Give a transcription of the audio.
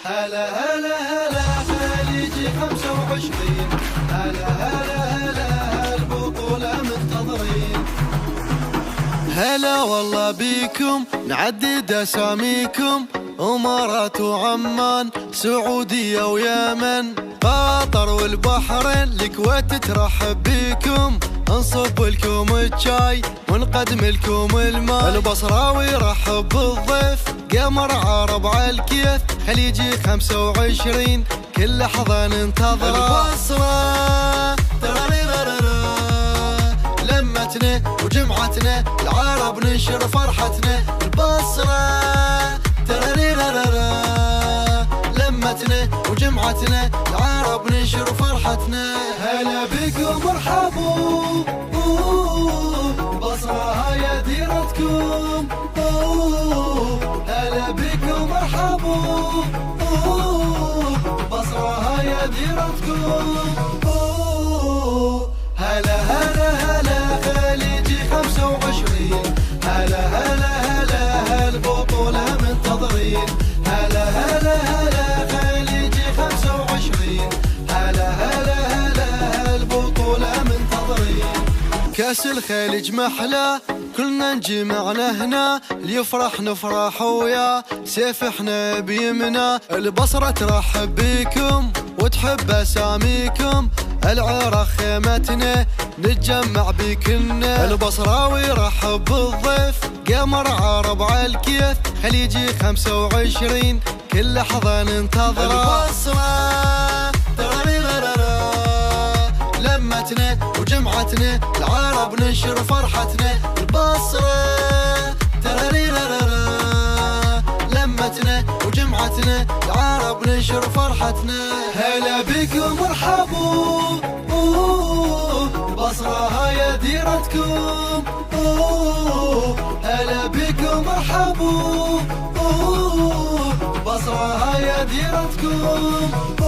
هلا هلا هلا خليجي 25. هلا هلا هلا البطولة منتظرين. هلا والله بيكم نعدد اساميكم، امارات وعمان سعودية ويمن قطر والبحرين الكويت ترحب بيكم، نصب لكم الشاي ونقدم لكم الماء. البصراوي يرحب بالضيف قمر عرب على الكيف، خليجي 25 كل لحظة ننتظره. البصرة لمتنا وجمعتنا العرب ننشر فرحتنا. البصرة لمتنا وجمعتنا العرب ننشر فرحتنا. هلا بكم مرحبوا بصرة هاي ديرتكم. هلا بكم مرحبوا بصرة هاي ديرتكم. هلا هلا هلا خليجي 25. هلا هلا هلا البطولة منتظرين. هلا هلا هلا خليجي 25. هلا هلا هلا البطولة منتظرين. كاس الخليج محلى كلنا نجمعنا هنا، اللي يفرح نفرح ويا سيف احنا بيمنا. البصرة ترحب بيكم وتحب اساميكم، العراق خيمتنا نتجمع بكلنا. البصراوي يرحب بالضيف قمر عرب على الكيف، خليجي 25 كل لحظة ننتظره. البصرة لمتنا وجمعتنا العرب ننشر فرحتنا. البصرة لمتنا وجمعتنا العرب ننشر فرحتنا. هلا بكم مرحبوا بصرة هاي ديرتكم. هلا بكم مرحبوا بصرة هاي ديرتكم.